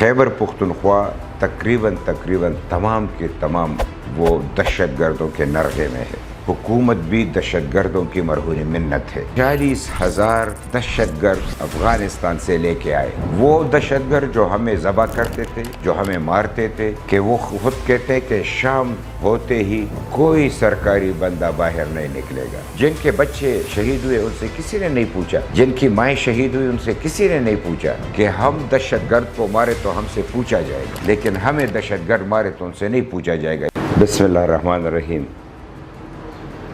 خیبر پختونخوا تقریباً تمام کے تمام وہ دہشت گردوں کے نرغے میں ہے۔ حکومت بھی دہشت گردوں کی مرہون منت ہے۔ 40,000 دہشت گرد افغانستان سے لے کے آئے۔ وہ دہشت گرد جو ہمیں ذبح کرتے تھے، جو ہمیں مارتے تھے، کہ وہ خود کہتے کہ شام ہوتے ہی کوئی سرکاری بندہ باہر نہیں نکلے گا۔ جن کے بچے شہید ہوئے ان سے کسی نے نہیں پوچھا، جن کی مائیں شہید ہوئی ان سے کسی نے نہیں پوچھا کہ ہم دہشت گرد کو مارے تو ہم سے پوچھا جائے گا، لیکن ہمیں دہشت گرد مارے تو ان سے نہیں پوچھا جائے گا۔ بسم اللہ الرحمن الرحیم۔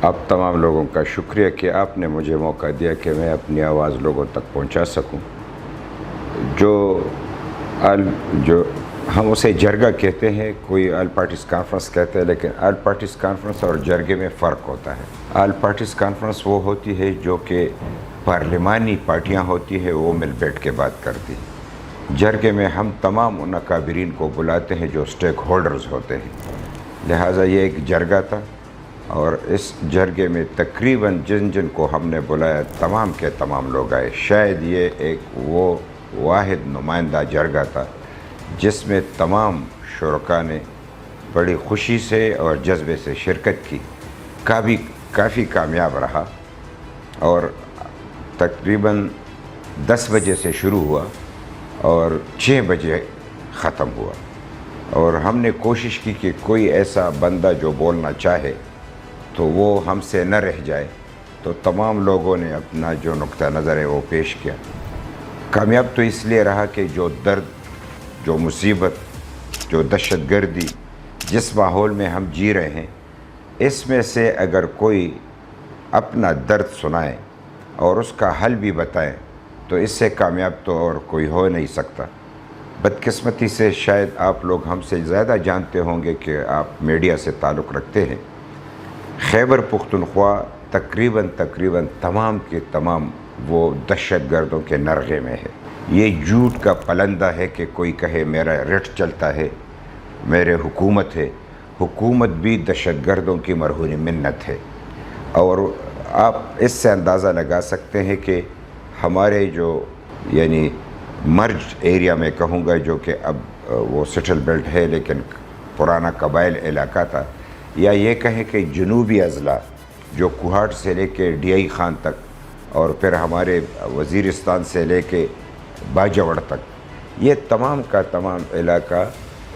آپ تمام لوگوں کا شکریہ کہ آپ نے مجھے موقع دیا کہ میں اپنی آواز لوگوں تک پہنچا سکوں۔ جو ہم اسے جرگہ کہتے ہیں، کوئی آل پارٹیز کانفرنس کہتے ہیں، لیکن آل پارٹیز کانفرنس اور جرگے میں فرق ہوتا ہے۔ آل پارٹیز کانفرنس وہ ہوتی ہے جو کہ پارلیمانی پارٹیاں ہوتی ہے، وہ مل بیٹھ کے بات کرتی ہیں۔ جرگے میں ہم تمام ان اکابرین کو بلاتے ہیں جو سٹیک ہولڈرز ہوتے ہیں، لہٰذا یہ ایک جرگہ تھا، اور اس جرگے میں تقریباً جن کو ہم نے بلایا تمام کے تمام لوگ آئے۔ شاید یہ ایک وہ واحد نمائندہ جرگہ تھا جس میں تمام شرکاء نے بڑی خوشی سے اور جذبے سے شرکت کی، کافی کامیاب رہا، اور تقریباً 10 بجے سے شروع ہوا اور 6 بجے ختم ہوا، اور ہم نے کوشش کی کہ کوئی ایسا بندہ جو بولنا چاہے تو وہ ہم سے نہ رہ جائے، تو تمام لوگوں نے اپنا جو نقطہ نظر ہے وہ پیش کیا۔ کامیاب تو اس لیے رہا کہ جو درد، جو مصیبت، جو دہشت گردی جس ماحول میں ہم جی رہے ہیں، اس میں سے اگر کوئی اپنا درد سنائے اور اس کا حل بھی بتائے تو اس سے کامیاب تو اور کوئی ہو نہیں سکتا۔ بدقسمتی سے شاید آپ لوگ ہم سے زیادہ جانتے ہوں گے کہ آپ میڈیا سے تعلق رکھتے ہیں۔ خیبر پختونخوا تقریباً تمام کے تمام وہ دہشت گردوں کے نرغے میں ہے۔ یہ جھوٹ کا پلندہ ہے کہ کوئی کہے میرا رٹ چلتا ہے، میرے حکومت ہے۔ حکومت بھی دہشت گردوں کی مرہون منت ہے، اور آپ اس سے اندازہ لگا سکتے ہیں کہ ہمارے جو یعنی مرج ایریا میں کہوں گا، جو کہ اب وہ سیٹل بیلٹ ہے لیکن پرانا قبائل علاقہ تھا، یا یہ کہیں کہ جنوبی اضلاع جو کوہاٹ سے لے کے ڈی آئی خان تک، اور پھر ہمارے وزیرستان سے لے کے باجوڑ تک، یہ تمام کا تمام علاقہ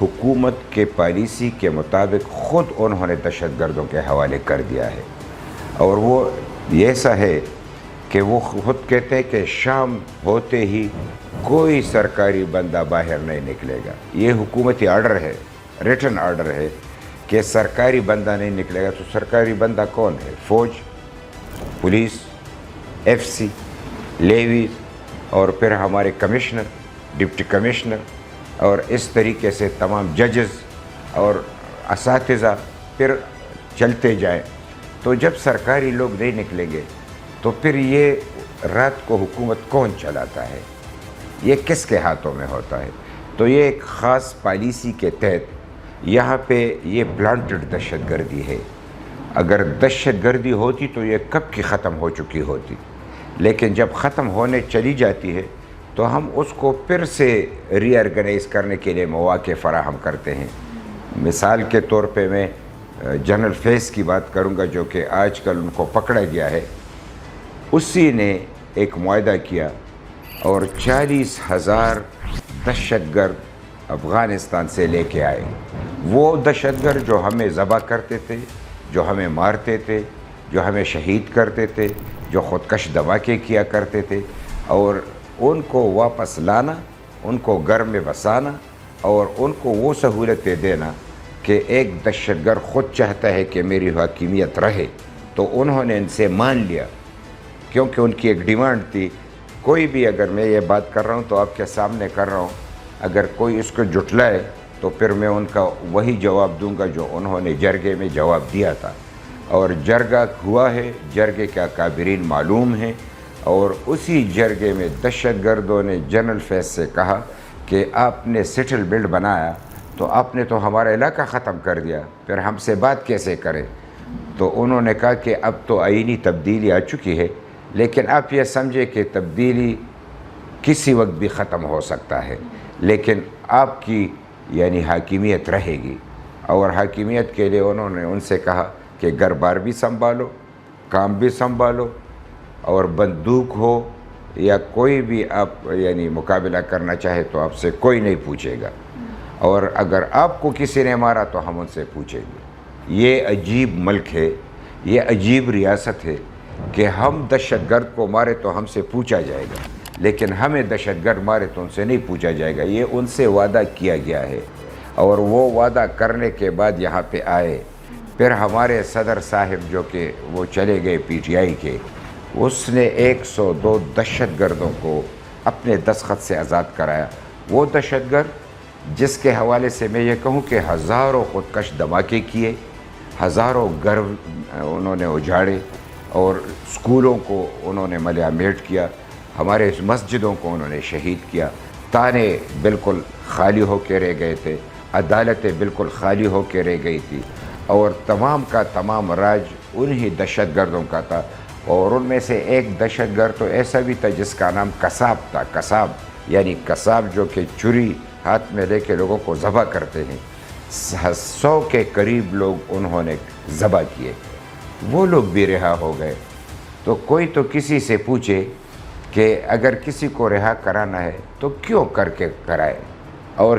حکومت کے پالیسی کے مطابق خود انہوں نے دہشت گردوں کے حوالے کر دیا ہے، اور وہ ایسا ہے کہ وہ خود کہتے ہیں کہ شام ہوتے ہی کوئی سرکاری بندہ باہر نہیں نکلے گا۔ یہ حکومتی آرڈر ہے، ریٹن آرڈر ہے کہ سرکاری بندہ نہیں نکلے گا۔ تو سرکاری بندہ کون ہے؟ فوج، پولیس، ایف سی، لیویز، اور پھر ہمارے کمشنر، ڈپٹی کمشنر، اور اس طریقے سے تمام ججز اور اساتذہ، پھر چلتے جائیں۔ تو جب سرکاری لوگ نہیں نکلیں گے تو پھر یہ رات کو حکومت کون چلاتا ہے؟ یہ کس کے ہاتھوں میں ہوتا ہے؟ تو یہ ایک خاص پالیسی کے تحت یہاں پہ یہ پلانٹڈ دہشت گردی ہے۔ اگر دہشت گردی ہوتی تو یہ کب کی ختم ہو چکی ہوتی، لیکن جب ختم ہونے چلی جاتی ہے تو ہم اس کو پھر سے ری آرگنائز کرنے کے لیے مواقع فراہم کرتے ہیں۔ مثال کے طور پہ میں جنرل فیض کی بات کروں گا، جو کہ آج کل ان کو پکڑا گیا ہے۔ اسی نے ایک معاہدہ کیا اور 40,000 دہشت گرد افغانستان سے لے کے آئے۔ وہ دہشت گرد جو ہمیں ذبح کرتے تھے، جو ہمیں مارتے تھے، جو ہمیں شہید کرتے تھے، جو خودکش دھماکے کیا کرتے تھے، اور ان کو واپس لانا، ان کو گھر میں بسانا، اور ان کو وہ سہولتیں دینا کہ ایک دہشت گرد خود چاہتا ہے کہ میری حاکمیت رہے، تو انہوں نے ان سے مان لیا، کیونکہ ان کی ایک ڈیمانڈ تھی۔ کوئی بھی، اگر میں یہ بات کر رہا ہوں تو آپ کے سامنے کر رہا ہوں، اگر کوئی اس کو جھٹلائے تو پھر میں ان کا وہی جواب دوں گا جو انہوں نے جرگے میں جواب دیا تھا، اور جرگہ ہوا ہے، جرگے کے اکابرین معلوم ہیں، اور اسی جرگے میں دہشت گردوں نے جنرل فیض سے کہا کہ آپ نے سیٹل بیلٹ بنایا تو آپ نے تو ہمارا علاقہ ختم کر دیا، پھر ہم سے بات کیسے کریں؟ تو انہوں نے کہا کہ اب تو آئینی تبدیلی آ چکی ہے، لیکن آپ یہ سمجھے کہ تبدیلی کسی وقت بھی ختم ہو سکتا ہے، لیکن آپ کی یعنی حاکمیت رہے گی. اور حاکمیت کے لیے انہوں نے ان سے کہا کہ گھر بار بھی سنبھالو, کام بھی سنبھالو, اور بندوق ہو یا کوئی بھی آپ یعنی مقابلہ کرنا چاہے تو آپ سے کوئی نہیں پوچھے گا, اور اگر آپ کو کسی نے مارا تو ہم ان سے پوچھیں گے. یہ عجیب ملک ہے, یہ عجیب ریاست ہے کہ ہم دہشت گرد کو مارے تو ہم سے پوچھا جائے گا, لیکن ہمیں دہشت گرد مارے تو ان سے نہیں پوچھا جائے گا. یہ ان سے وعدہ کیا گیا ہے, اور وہ وعدہ کرنے کے بعد یہاں پہ آئے. پھر ہمارے صدر صاحب جو کہ وہ چلے گئے پی ٹی آئی کے, اس نے 102 دہشت گردوں کو اپنے دستخط سے آزاد کرایا. وہ دہشت گرد جس کے حوالے سے میں یہ کہوں کہ ہزاروں خودکش دھماکے کیے, ہزاروں گھر انہوں نے اجاڑے, اور اسکولوں کو انہوں نے ملیہ میٹ کیا, ہمارے مسجدوں کو انہوں نے شہید کیا. تانے بالکل خالی ہو کے رہ گئے تھے, عدالتیں بالکل خالی ہو کے رہ گئی تھی, اور تمام کا تمام راج انہی دہشت گردوں کا تھا. اور ان میں سے ایک دہشت گرد تو ایسا بھی تھا جس کا نام قصاب تھا. قصاب یعنی قصاب جو کہ چھری ہاتھ میں لے کے لوگوں کو ذبح کرتے ہیں. 100 کے قریب لوگ انہوں نے ذبح کیے. وہ لوگ بھی رہا ہو گئے. تو کوئی تو کسی سے پوچھے کہ اگر کسی کو رہا کرانا ہے تو کیوں کر کے کرائے, اور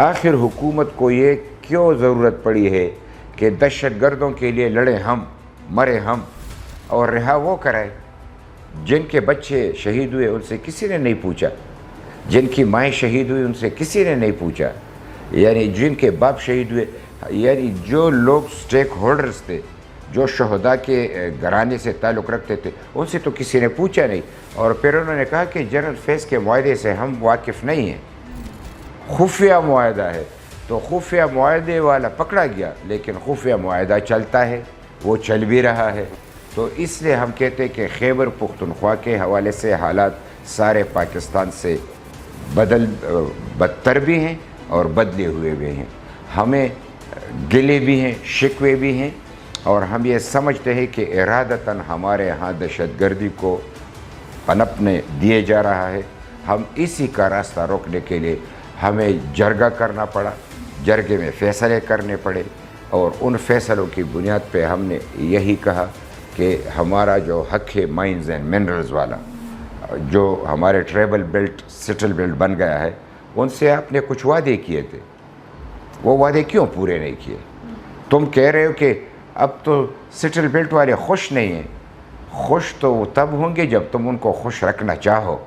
آخر حکومت کو یہ کیوں ضرورت پڑی ہے کہ دہشت گردوں کے لیے لڑے ہم, مرے ہم, اور رہا وہ کرائے. جن کے بچے شہید ہوئے ان سے کسی نے نہیں پوچھا, جن کی مائیں شہید ہوئی ان سے کسی نے نہیں پوچھا, یعنی جن کے باپ شہید ہوئے, یعنی جو لوگ سٹیک ہولڈرز تھے, جو شہداء کے گھرانے سے تعلق رکھتے تھے, ان سے تو کسی نے پوچھا نہیں. اور پھر انہوں نے کہا کہ جنرل فیض کے معاہدے سے ہم واقف نہیں ہیں, خفیہ معاہدہ ہے. تو خفیہ معاہدے والا پکڑا گیا, لیکن خفیہ معاہدہ چلتا ہے, وہ چل بھی رہا ہے. تو اس لیے ہم کہتے ہیں کہ خیبر پختونخوا کے حوالے سے حالات سارے پاکستان سے بدتر بھی ہیں اور بدلے ہوئے بھی ہیں. ہمیں گلے بھی ہیں, شکوے بھی ہیں, اور ہم یہ سمجھتے ہیں کہ ارادتاً ہمارے ہاں دہشت گردی کو پنپنے دیے جا رہا ہے. ہم اسی کا راستہ روکنے کے لیے ہمیں جرگہ کرنا پڑا, جرگے میں فیصلے کرنے پڑے, اور ان فیصلوں کی بنیاد پہ ہم نے یہی کہا کہ ہمارا جو حق ہے مائنز اینڈ منرلز والا, جو ہمارے ٹریبل بیلٹ سٹل بیلٹ بن گیا ہے, ان سے آپ نے کچھ وعدے کیے تھے, وہ وعدے کیوں پورے نہیں کیے؟ تم کہہ رہے ہو کہ اب تو سٹل بیلٹ والے خوش نہیں ہیں. خوش تو وہ تب ہوں گے جب تم ان کو خوش رکھنا چاہو.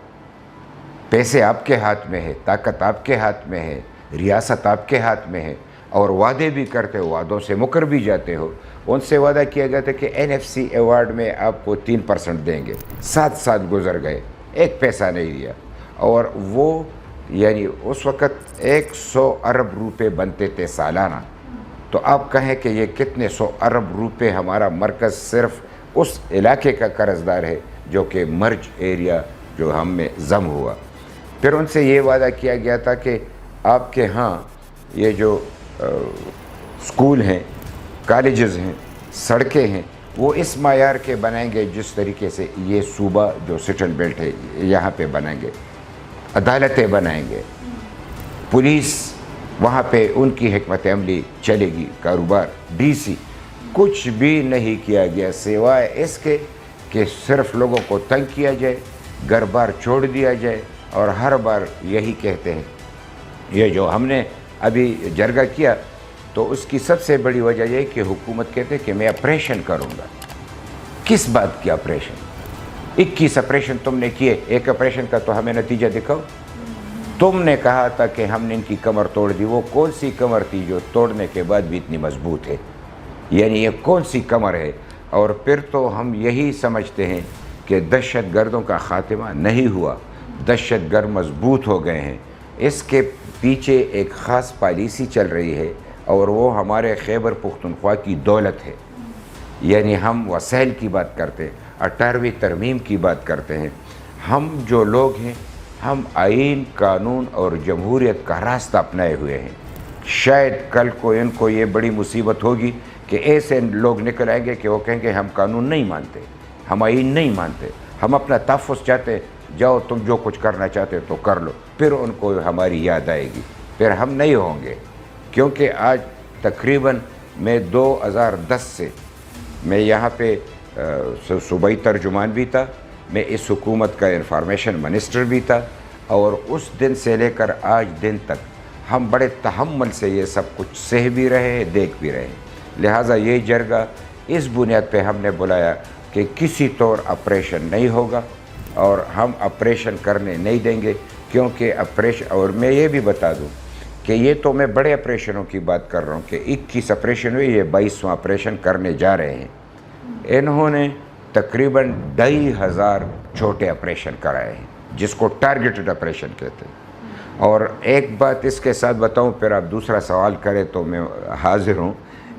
پیسے آپ کے ہاتھ میں ہے, طاقت آپ کے ہاتھ میں ہے, ریاست آپ کے ہاتھ میں ہے, اور وعدے بھی کرتے ہو, وعدوں سے مکر بھی جاتے ہو. ان سے وعدہ کیا گیا تھا کہ NFC ایوارڈ میں آپ کو 3% دیں گے. 7 سال گزر گئے, ایک پیسہ نہیں دیا. اور وہ یعنی اس وقت 100 ارب روپے بنتے تھے سالانہ. تو آپ کہیں کہ یہ کتنے 100 ارب روپے ہمارا مرکز صرف اس علاقے کا قرض دار ہے جو کہ مرج ایریا جو ہم میں ضم ہوا. پھر ان سے یہ وعدہ کیا گیا تھا کہ آپ کے ہاں یہ جو اسکول ہیں, کالجز ہیں, سڑکیں ہیں, وہ اس معیار کے بنائیں گے جس طریقے سے یہ صوبہ جو سٹل بیلٹ ہے یہاں پہ بنائیں گے. عدالتیں بنائیں گے, پولیس وہاں پہ ان کی حکمت عملی چلے گی, کاروبار, DC. کچھ بھی نہیں کیا گیا سوائے اس کے کہ صرف لوگوں کو تنگ کیا جائے, گھر بار چھوڑ دیا جائے, اور ہر بار یہی کہتے ہیں. یہ جو ہم نے ابھی جرگہ کیا تو اس کی سب سے بڑی وجہ یہ کہ حکومت کہتے کہ میں آپریشن کروں گا. کس بات کی آپریشن؟ 21 آپریشن تم نے کیے, ایک آپریشن کا تو ہمیں نتیجہ دکھاؤ. تم نے کہا تھا کہ ہم نے ان کی کمر توڑ دی. وہ کون سی کمر تھی جو توڑنے کے بعد بھی اتنی مضبوط ہے؟ یعنی یہ کون سی کمر ہے؟ اور پھر تو ہم یہی سمجھتے ہیں کہ دہشت گردوں کا خاتمہ نہیں ہوا, دہشت گرد مضبوط ہو گئے ہیں. اس کے پیچھے ایک خاص پالیسی چل رہی ہے, اور وہ ہمارے خیبر پختونخوا کی دولت ہے. یعنی ہم وسائل کی بات کرتے ہیں, 18ویں ترمیم کی بات کرتے ہیں. ہم جو لوگ ہیں ہم آئین, قانون اور جمہوریت کا راستہ اپنائے ہوئے ہیں. شاید کل کو ان کو یہ بڑی مصیبت ہوگی کہ ایسے لوگ نکل آئیں گے کہ وہ کہیں گے ہم قانون نہیں مانتے, ہم آئین نہیں مانتے, ہم اپنا تحفظ چاہتے ہیں, جاؤ تم جو کچھ کرنا چاہتے تو کر لو، پھر ان کو ہماری یاد آئے گی، پھر ہم نہیں ہوں گے۔ کیونکہ آج تقریباً میں 2010 سے میں یہاں پہ صوبائی ترجمان بھی تھا، میں اس حکومت کا انفارمیشن منسٹر بھی تھا، اور اس دن سے لے کر آج دن تک ہم بڑے تحمل سے یہ سب کچھ سہ بھی رہے ہیں، دیکھ بھی رہے ہیں۔ لہٰذا یہ جرگہ اس بنیاد پہ ہم نے بلایا کہ کسی طور آپریشن نہیں ہوگا، اور ہم آپریشن کرنے نہیں دیں گے، کیونکہ آپریشن، اور میں یہ بھی بتا دوں کہ یہ تو میں بڑے آپریشنوں کی بات کر رہا ہوں کہ 21 آپریشن ہوئے، یہ 22واں آپریشن کرنے جا رہے ہیں۔ انہوں نے تقریباً 2500 چھوٹے آپریشن کرائے ہیں، جس کو ٹارگیٹڈ آپریشن کہتے ہیں۔ اور ایک بات اس کے ساتھ بتاؤں، پھر آپ دوسرا سوال کریں تو میں حاضر ہوں،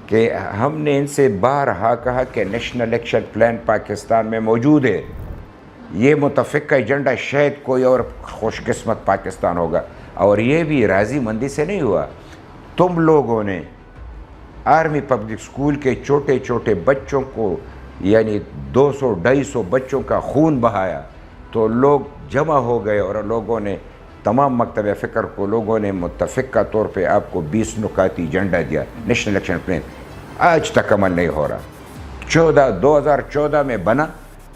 کہ ہم نے ان سے بارہا کہا کہ نیشنل ایکشن پلان پاکستان میں موجود ہے، یہ متفقہ ایجنڈا شاید کوئی اور خوش قسمت پاکستان ہوگا، اور یہ بھی راضی مندی سے نہیں ہوا۔ تم لوگوں نے آرمی پبلک سکول کے چھوٹے چھوٹے بچوں کو، یعنی 200-250 بچوں کا خون بہایا، تو لوگ جمع ہو گئے، اور لوگوں نے، تمام مکتب فکر کو لوگوں نے متفقہ طور پہ آپ کو 20 نکاتی ایجنڈا دیا، نیشنل ایکشن پلان آج تک عمل نہیں ہو رہا۔ 2014 میں بنا،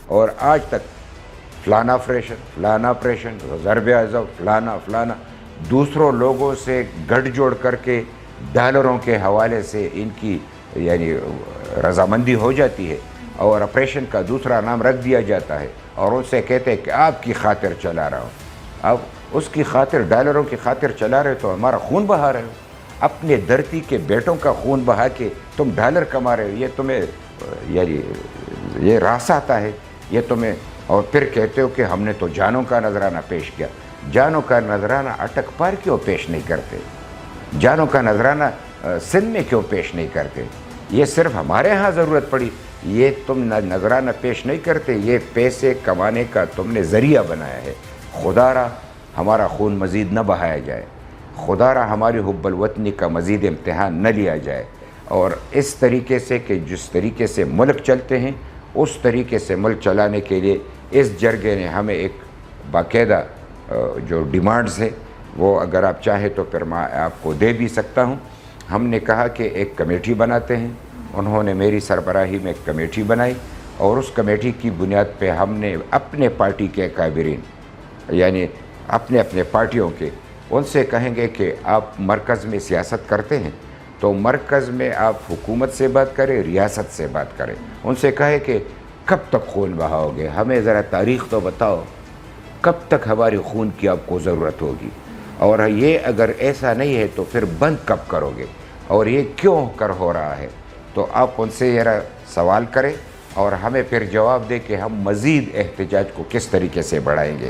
اور آج تک فلانا آپریشن، ضرب اعظم، فلانا دوسروں لوگوں سے گٹھ جوڑ کر کے ڈالروں کے حوالے سے ان کی یعنی رضامندی ہو جاتی ہے، اور آپریشن کا دوسرا نام رکھ دیا جاتا ہے، اور ان سے کہتے ہیں کہ آپ کی خاطر چلا رہا ہوں۔ اب اس کی خاطر، ڈالروں کی خاطر چلا رہے تو ہمارا خون بہا رہے ہو، اپنے دھرتی کے بیٹوں کا خون بہا کے تم ڈالر کما رہے ہو، یہ تمہیں یعنی یہ راس آتا ہے یہ تمہیں؟ اور پھر کہتے ہو کہ ہم نے تو جانوں کا نذرانہ پیش کیا۔ جانوں کا نذرانہ اٹک پار کیوں پیش نہیں کرتے؟ جانوں کا نذرانہ سندھ میں کیوں پیش نہیں کرتے؟ یہ صرف ہمارے ہاں ضرورت پڑی، یہ تم نذرانہ پیش نہیں کرتے، یہ پیسے کمانے کا تم نے ذریعہ بنایا ہے۔ خدا را ہمارا خون مزید نہ بہایا جائے، خدا را ہماری حب الوطنی کا مزید امتحان نہ لیا جائے، اور اس طریقے سے کہ جس طریقے سے ملک چلتے ہیں اس طریقے سے ملک چلانے کے لیے اس جرگے نے ہمیں ایک باقاعدہ جو ڈیمانڈز ہے وہ اگر آپ چاہیں تو پھر میں آپ کو دے بھی سکتا ہوں۔ ہم نے کہا کہ ایک کمیٹی بناتے ہیں، انہوں نے میری سربراہی میں ایک کمیٹی بنائی، اور اس کمیٹی کی بنیاد پہ ہم نے اپنے پارٹی کے اکابرین، یعنی اپنے پارٹیوں کے، ان سے کہیں گے کہ آپ مرکز میں سیاست کرتے ہیں تو مرکز میں آپ حکومت سے بات کریں، ریاست سے بات کریں، ان سے کہے کہ کب تک خون بہاؤ گے، ہمیں ذرا تاریخ تو بتاؤ، کب تک ہماری خون کی آپ کو ضرورت ہوگی، اور یہ اگر ایسا نہیں ہے تو پھر بند کب کرو گے، اور یہ کیوں کر ہو رہا ہے؟ تو آپ ان سے ذرا سوال کریں، اور ہمیں پھر جواب دے کہ ہم مزید احتجاج کو کس طریقے سے بڑھائیں گے۔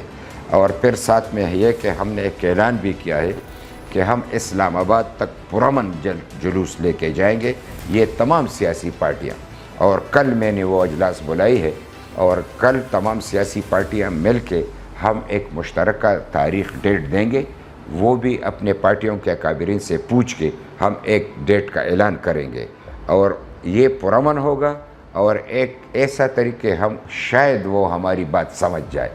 اور پھر ساتھ میں یہ کہ ہم نے ایک اعلان بھی کیا ہے کہ ہم اسلام آباد تک پرامن جلوس لے کے جائیں گے، یہ تمام سیاسی پارٹیاں، اور کل میں نے وہ اجلاس بلائی ہے، اور کل تمام سیاسی پارٹیاں مل کے ہم ایک مشترکہ تاریخ ڈیٹ دیں گے، وہ بھی اپنے پارٹیوں کے اکابرین سے پوچھ کے ہم ایک ڈیٹ کا اعلان کریں گے، اور یہ پرامن ہوگا، اور ایک ایسا طریقے ہم شاید وہ ہماری بات سمجھ جائے،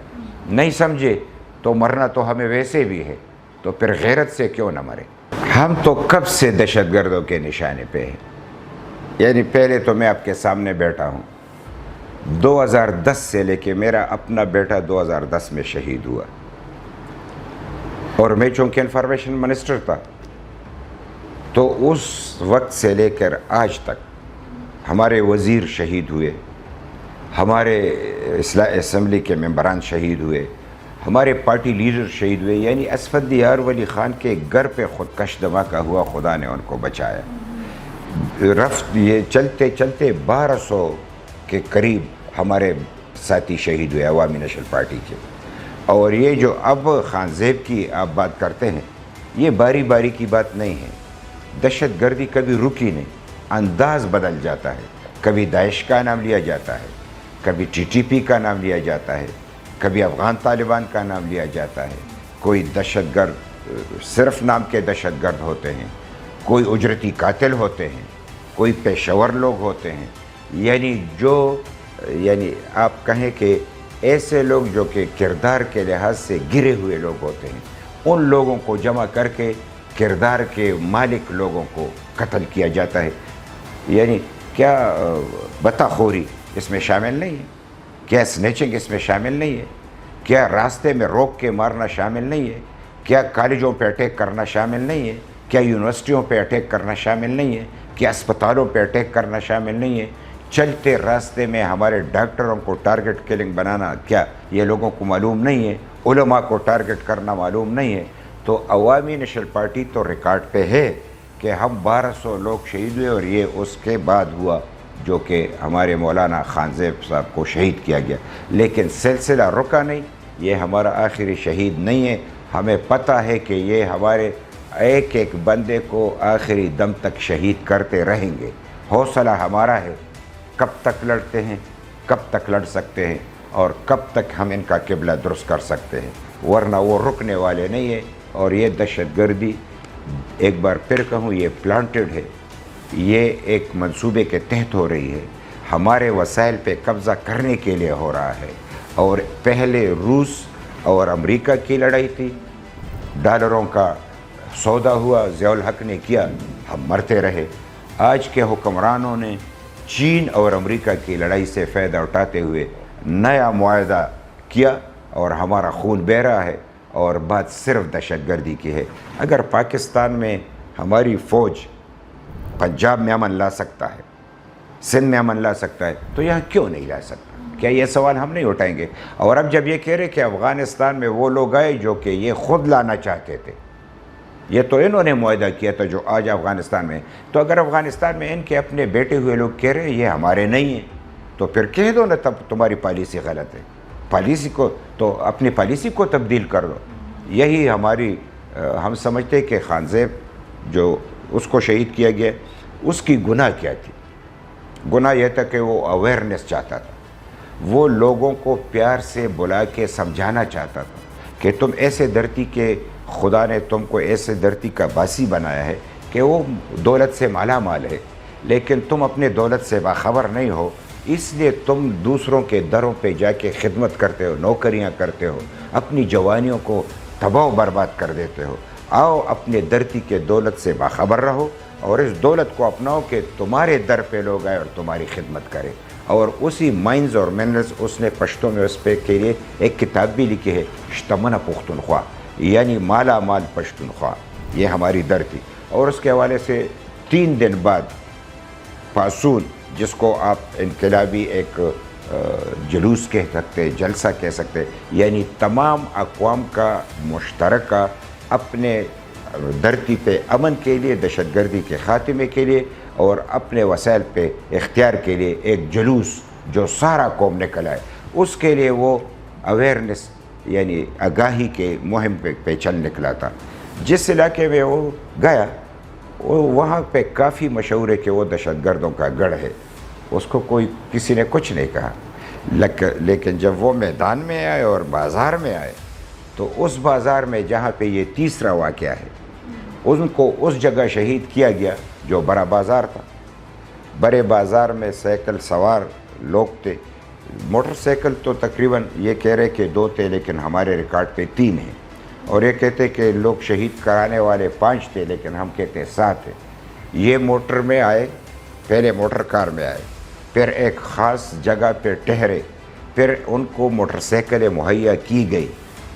نہیں سمجھے تو مرنا تو ہمیں ویسے بھی ہے، تو پھر غیرت سے کیوں نہ مرے؟ ہم تو کب سے دہشت گردوں کے نشانے پہ ہیں، یعنی پہلے تو میں آپ کے سامنے بیٹھا ہوں، 2010 سے لے کے میرا اپنا بیٹا 2010 میں شہید ہوا، اور میں چونکہ انفارمیشن منسٹر تھا تو اس وقت سے لے کر آج تک ہمارے وزیر شہید ہوئے، ہمارے اسمبلی کے ممبران شہید ہوئے، ہمارے پارٹی لیڈر شہید ہوئے، یعنی اسفندی یار ولی خان کے گھر پہ خودکش دھماکہ ہوا، خدا نے ان کو بچایا۔ یہ چلتے چلتے 1200 کے قریب ہمارے ساتھی شہید ہوئے عوامی نیشنل پارٹی کے، اور یہ جو اب خان زیب کی آپ بات کرتے ہیں، یہ باری باری کی بات نہیں ہے، دہشت گردی کبھی رکی نہیں، انداز بدل جاتا ہے، کبھی داعش کا نام لیا جاتا ہے، کبھی ٹی ٹی پی کا نام لیا جاتا ہے، کبھی افغان طالبان کا نام لیا جاتا ہے، کوئی دہشت گرد صرف نام کے دہشت گرد ہوتے ہیں، کوئی اجرتی قاتل ہوتے ہیں، کوئی پیشہ ور لوگ ہوتے ہیں، یعنی آپ کہیں کہ ایسے لوگ جو کہ کردار کے لحاظ سے گرے ہوئے لوگ ہوتے ہیں، ان لوگوں کو جمع کر کے کردار کے مالک لوگوں کو قتل کیا جاتا ہے۔ یعنی کیا بطخوری اس میں شامل نہیں ہے؟ کیا سنیچنگ اس میں شامل نہیں ہے؟ کیا راستے میں روک کے مارنا شامل نہیں ہے؟ کیا کالجوں پہ اٹیک کرنا شامل نہیں ہے؟ کیا یونیورسٹیوں پہ اٹیک کرنا شامل نہیں ہے؟ کیا اسپتالوں پہ اٹیک کرنا شامل نہیں ہے؟ چلتے راستے میں ہمارے ڈاکٹروں کو ٹارگٹ کلنگ بنانا کیا یہ لوگوں کو معلوم نہیں ہے؟ علماء کو ٹارگٹ کرنا معلوم نہیں ہے؟ تو عوامی نیشنل پارٹی تو ریکارڈ پہ ہے کہ ہم 1200 لوگ شہید ہوئے، اور یہ اس کے بعد ہوا جو کہ ہمارے مولانا خان زیب صاحب کو شہید کیا گیا، لیکن سلسلہ رکا نہیں۔ یہ ہمارا آخری شہید نہیں ہے، ہمیں پتہ ہے کہ یہ ہمارے ایک ایک بندے کو آخری دم تک شہید کرتے رہیں گے۔ حوصلہ ہمارا ہے، کب تک لڑتے ہیں، کب تک لڑ سکتے ہیں، اور کب تک ہم ان کا قبلہ درست کر سکتے ہیں، ورنہ وہ رکنے والے نہیں ہیں۔ اور یہ دہشت گردی، ایک بار پھر کہوں، یہ پلانٹڈ ہے، یہ ایک منصوبے کے تحت ہو رہی ہے، ہمارے وسائل پہ قبضہ کرنے کے لیے ہو رہا ہے۔ اور پہلے روس اور امریکہ کی لڑائی تھی، ڈالروں کا سودا ہوا، ضیاء الحق نے کیا، ہم مرتے رہے۔ آج کے حکمرانوں نے چین اور امریکہ کی لڑائی سے فائدہ اٹھاتے ہوئے نیا معاہدہ کیا، اور ہمارا خون بہہ رہا ہے، اور بات صرف دہشت گردی کی ہے۔ اگر پاکستان میں ہماری فوج پنجاب میں امن لا سکتا ہے، سندھ میں امن لا سکتا ہے، تو یہاں کیوں نہیں لا سکتا؟ کیا یہ سوال ہم نہیں اٹھائیں گے؟ اور اب جب یہ کہہ رہے کہ افغانستان میں وہ لوگ آئے جو کہ یہ خود لانا چاہتے تھے، یہ تو انہوں نے معاہدہ کیا تھا جو آج افغانستان میں، تو اگر افغانستان میں ان کے اپنے بیٹے ہوئے لوگ کہہ رہے ہیں یہ ہمارے نہیں ہیں، تو پھر کہہ دو نا، تب تمہاری پالیسی غلط ہے، پالیسی کو تو اپنی پالیسی کو تبدیل کر دو۔ یہی ہماری ہم سمجھتے کہ خان زیب جو اس کو شہید کیا گیا، اس کی گناہ کیا تھی؟ گناہ یہ تھا کہ وہ اویئرنیس چاہتا تھا، وہ لوگوں کو پیار سے بلا کے سمجھانا چاہتا تھا کہ تم ایسے دھرتی کے، خدا نے تم کو ایسے دھرتی کا باسی بنایا ہے کہ وہ دولت سے مالا مال ہے، لیکن تم اپنے دولت سے باخبر نہیں ہو، اس لیے تم دوسروں کے دروں پہ جا کے خدمت کرتے ہو، نوکریاں کرتے ہو، اپنی جوانیوں کو تباہ و برباد کر دیتے ہو۔ آؤ اپنے دھرتی کے دولت سے باخبر رہو، اور اس دولت کو اپناؤ کہ تمہارے در پہ لوگ آئے اور تمہاری خدمت کرے۔ اور اسی مائنز اور منرلز اس نے پشتوں میں اس پہ کے لیے ایک کتاب بھی لکھی ہے، شتمنہ پختونخوا، یعنی مالا مال پشتونخوا، یہ ہماری در تھی۔ اور اس کے حوالے سے 3 دن بعد پاسون، جس کو آپ انقلابی ایک جلوس کہہ سکتے، جلسہ کہہ سکتے، یعنی تمام اقوام کا مشترکہ اپنے دھرتی پہ امن کے لیے، دہشت گردی کے خاتمے کے لیے، اور اپنے وسائل پہ اختیار کے لیے ایک جلوس جو سارا قوم نکل آئے، اس کے لیے وہ اویئرنیس یعنی آگاہی کے مہم پہ چل نکلا تھا۔ جس علاقے میں وہ گیا، وہاں پہ کافی مشہور ہے کہ وہ دہشت گردوں کا گڑھ ہے، اس کو کوئی کسی نے کچھ نہیں کہا، لیکن جب وہ میدان میں آئے اور بازار میں آئے، تو اس بازار میں جہاں پہ یہ تیسرا واقعہ ہے، ان کو اس جگہ شہید کیا گیا جو بڑا بازار تھا۔ بڑے بازار میں سائیکل سوار لوگ تھے، موٹر سائیکل تو تقریباً یہ کہہ رہے کہ 2 تھے، لیکن ہمارے ریکارڈ پہ 3 ہیں، اور یہ کہتے کہ لوگ شہید کرانے والے 5 تھے، لیکن ہم کہتے ہیں 7 ہیں۔ یہ موٹر میں آئے، پہلے موٹر کار میں آئے، پھر ایک خاص جگہ پہ ٹھہرے، پھر ان کو موٹر سائیکلیں مہیا کی گئی،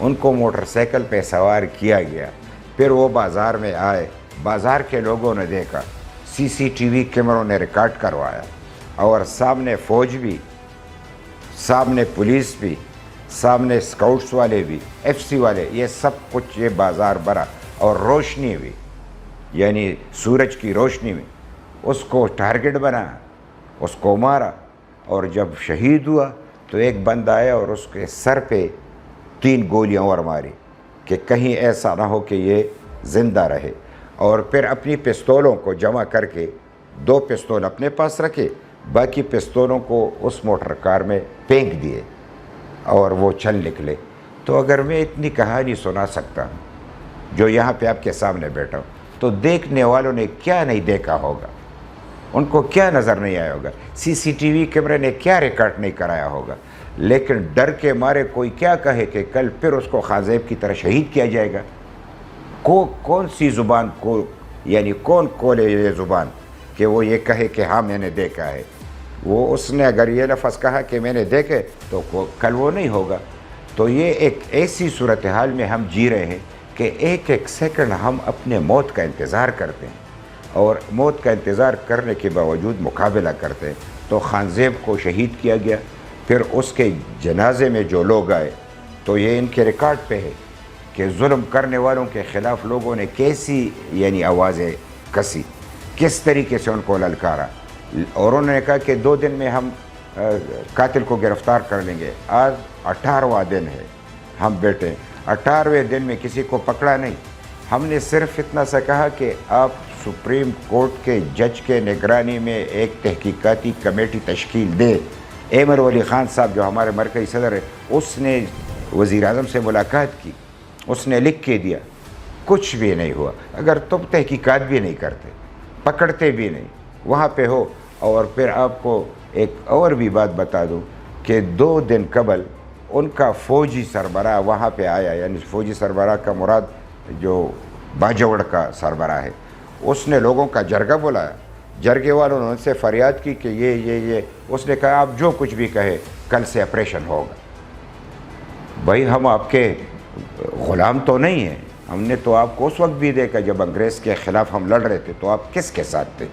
ان کو موٹر سائیکل پہ سوار کیا گیا، پھر وہ بازار میں آئے، بازار کے لوگوں نے دیکھا، CCTV کیمروں نے ریکارڈ کروایا، اور سامنے فوج بھی، سامنے پولیس بھی، سامنے اسکاؤٹس والے بھی، FC والے، یہ سب کچھ یہ بازار بھرا، اور روشنی بھی، یعنی سورج کی روشنی میں اس کو ٹارگٹ بنا، اس کو مارا، اور جب شہید ہوا تو ایک بندہ آیا اور اس کے سر پہ 3 گولیاں اور ماری کہ کہیں ایسا نہ ہو کہ یہ زندہ رہے۔ اور پھر اپنی پستولوں کو جمع کر کے 2 پستول اپنے پاس رکھے، باقی پستولوں کو اس موٹر کار میں پھینک دیے، اور وہ چل نکلے۔ تو اگر میں اتنی کہانی سنا سکتا ہوں جو یہاں پہ آپ کے سامنے بیٹھا ہوں، تو دیکھنے والوں نے کیا نہیں دیکھا ہوگا؟ ان کو کیا نظر نہیں آیا ہوگا, سی سی ٹی وی کیمرے نے کیا ریکارڈ نہیں کرایا ہوگا, لیکن ڈر کے مارے کوئی کیا کہے کہ کل پھر اس کو خانزیب کی طرح شہید کیا جائے گا. کون سی زبان کو, یعنی کون کھولے یہ زبان کہ وہ یہ کہے کہ ہاں میں نے دیکھا ہے. وہ اس نے اگر یہ لفظ کہا کہ میں نے دیکھے تو کل وہ نہیں ہوگا. تو یہ ایک ایسی صورتحال میں ہم جی رہے ہیں کہ ایک ایک سیکنڈ ہم اپنے موت کا انتظار کرتے ہیں, اور موت کا انتظار کرنے کے باوجود مقابلہ کرتے ہیں. تو خانزیب کو شہید کیا گیا, پھر اس کے جنازے میں جو لوگ آئے, تو یہ ان کے ریکارڈ پہ ہے کہ ظلم کرنے والوں کے خلاف لوگوں نے کیسی یعنی آوازیں کسی, کس طریقے سے ان کو للکارا, اور انہوں نے کہا کہ 2 دن میں ہم قاتل کو گرفتار کر لیں گے. آج 18واں دن ہے, ہم بیٹھے 18ویں دن میں کسی کو پکڑا نہیں. ہم نے صرف اتنا سا کہا کہ آپ سپریم کورٹ کے جج کے نگرانی میں ایک تحقیقاتی کمیٹی تشکیل دے. ایمر ولی خان صاحب جو ہمارے مرکزی صدر ہے, اس نے وزیر اعظم سے ملاقات کی, اس نے لکھ کے دیا, کچھ بھی نہیں ہوا. اگر تم تحقیقات بھی نہیں کرتے, پکڑتے بھی نہیں, وہاں پہ ہو. اور پھر آپ کو ایک اور بھی بات بتا دوں کہ 2 دن قبل ان کا فوجی سربراہ وہاں پہ آیا, یعنی فوجی سربراہ کا مراد جو باجوڑ کا سربراہ ہے, اس نے لوگوں کا جرگہ بلایا. جرگے والوں نے ان سے فریاد کی کہ یہ اس نے کہا آپ جو کچھ بھی کہے کل سے آپریشن ہوگا. بھائی ہم آپ کے غلام تو نہیں ہیں, ہم نے تو آپ کو اس وقت بھی دیکھا جب انگریز کے خلاف ہم لڑ رہے تھے, تو آپ کس کے ساتھ تھے؟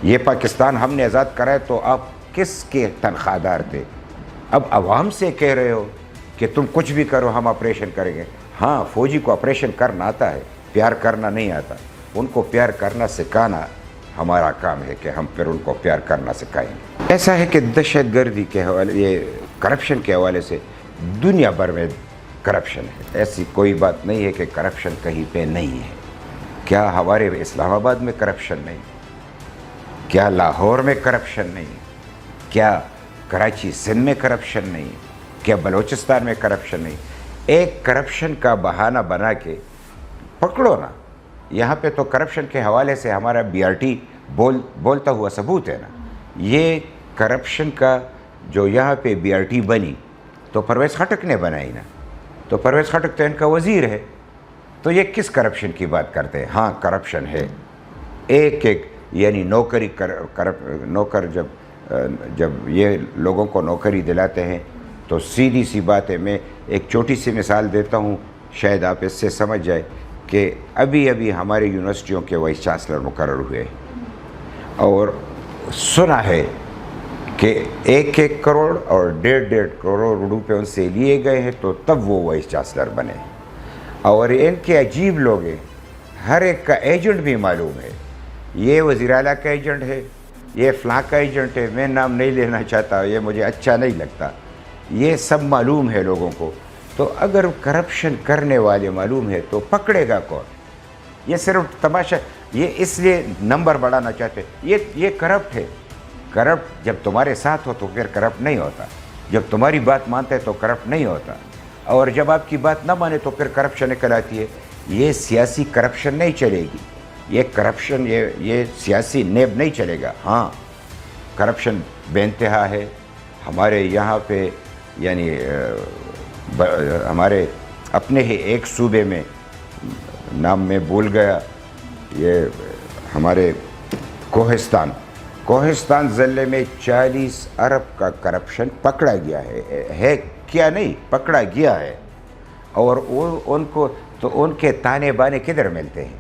یہ پاکستان ہم نے آزاد کرا ہے تو آپ کس کے تنخواہ دار تھے؟ اب عوام سے کہہ رہے ہو کہ تم کچھ بھی کرو ہم آپریشن کریں گے. ہاں فوجی کو آپریشن کرنا آتا ہے, پیار کرنا نہیں آتا. ان کو پیار کرنا سکھانا ہمارا کام ہے کہ ہم پھر ان کو پیار کرنا سکھائیں گے. ایسا ہے کہ دہشت گردی کے حوالے, یہ کرپشن کے حوالے سے دنیا بھر میں کرپشن ہے. ایسی کوئی بات نہیں ہے کہ کرپشن کہیں پہ نہیں ہے. کیا ہمارے اسلام آباد میں کرپشن نہیں؟ کیا لاہور میں کرپشن نہیں؟ کیا کراچی سندھ میں کرپشن نہیں؟ کیا بلوچستان میں کرپشن نہیں؟ ایک کرپشن کا بہانہ بنا کے پکڑو نا. یہاں پہ تو کرپشن کے حوالے سے ہمارا بی آر ٹی بولتا ہوا ثبوت ہے نا. یہ کرپشن کا جو یہاں پہ بی آر ٹی بنی تو پرویز خٹک نے بنائی نا. تو پرویز خٹک تو ان کا وزیر ہے, تو یہ کس کرپشن کی بات کرتے ہیں؟ ہاں کرپشن ہے. ایک یعنی نوکری نوکر جب یہ لوگوں کو نوکری دلاتے ہیں تو سیدھی سی بات ہے. میں ایک چھوٹی سی مثال دیتا ہوں, شاید آپ اس سے سمجھ جائے کہ ابھی ہمارے یونیورسٹیوں کے وائس چانسلر مقرر ہوئے, اور سنا ہے کہ 1 کروڑ اور 1.5 کروڑ روپے ان سے لیے گئے ہیں, تو تب وہ وائس چانسلر بنے. اور ان کے عجیب لوگ ہیں, ہر ایک کا ایجنٹ بھی معلوم ہے. یہ وزیر اعلیٰ کا ایجنٹ ہے, یہ فلاں کا ایجنٹ ہے, میں نام نہیں لینا چاہتا, یہ مجھے اچھا نہیں لگتا. یہ سب معلوم ہے لوگوں کو. تو اگر کرپشن کرنے والے معلوم ہے تو پکڑے گا کون؟ یہ صرف تماشا, یہ اس لیے نمبر بڑھانا چاہتے. یہ کرپٹ ہے. کرپٹ جب تمہارے ساتھ ہو تو پھر کرپٹ نہیں ہوتا, جب تمہاری بات مانتے تو کرپٹ نہیں ہوتا, اور جب آپ کی بات نہ مانے تو پھر کرپشن نکل آتی ہے. یہ سیاسی کرپشن نہیں چلے گی, یہ کرپشن یہ سیاسی نیب نہیں چلے گا. ہاں کرپشن بے انتہا ہے ہمارے یہاں پہ, یعنی ہمارے اپنے ہی ایک صوبے میں, نام میں بھول گیا, یہ ہمارے کوہستان ضلع میں 40 ارب کا کرپشن پکڑا گیا ہے کیا نہیں پکڑا گیا ہے. اور ان کو تو ان کے تانے بانے کدھر ملتے ہیں؟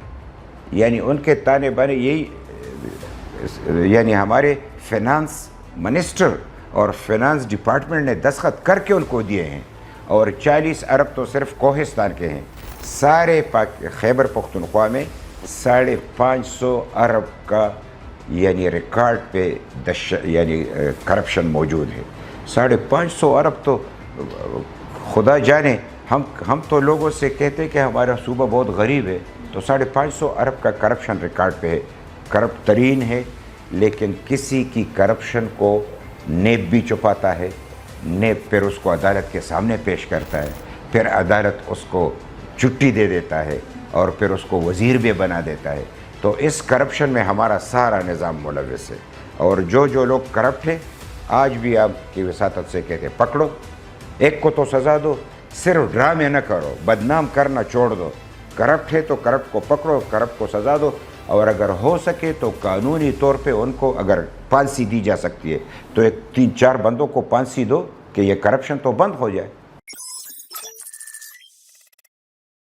یعنی ان کے تانے بانے یہی, یعنی ہمارے فینانس منسٹر اور فینانس ڈپارٹمنٹ نے دستخط کر کے ان کو دیے ہیں, اور 40 ارب تو صرف کوہستان کے ہیں. سارے خیبر پختونخوا میں 550 ارب کا یعنی ریکارڈ پہ یعنی کرپشن موجود ہے. 550 ارب تو خدا جانے, ہم تو لوگوں سے کہتے کہ ہمارا صوبہ بہت غریب ہے, تو 550 ارب کا کرپشن ریکارڈ پہ ہے. کرپٹ ترین ہے, لیکن کسی کی کرپشن کو نیب بھی چھپاتا ہے. نیب پھر اس کو عدالت کے سامنے پیش کرتا ہے, پھر عدالت اس کو چھٹی دے دیتا ہے, اور پھر اس کو وزیر بھی بنا دیتا ہے. تو اس کرپشن میں ہمارا سارا نظام ملوث ہے، اور جو لوگ کرپٹ ہیں آج بھی آپ کی وساطت سے کہتے ہیں پکڑو، ایک کو تو سزا دو، صرف ڈرامے نہ کرو، بدنام کرنا چھوڑ دو، کرپٹ ہے تو کرپٹ کو پکڑو، کرپٹ کو سزا دو، اور اگر ہو سکے تو قانونی طور پہ ان کو اگر پھانسی دی جا سکتی ہے تو ایک 3-4 بندوں کو پھانسی دو کہ یہ کرپشن تو بند ہو جائے۔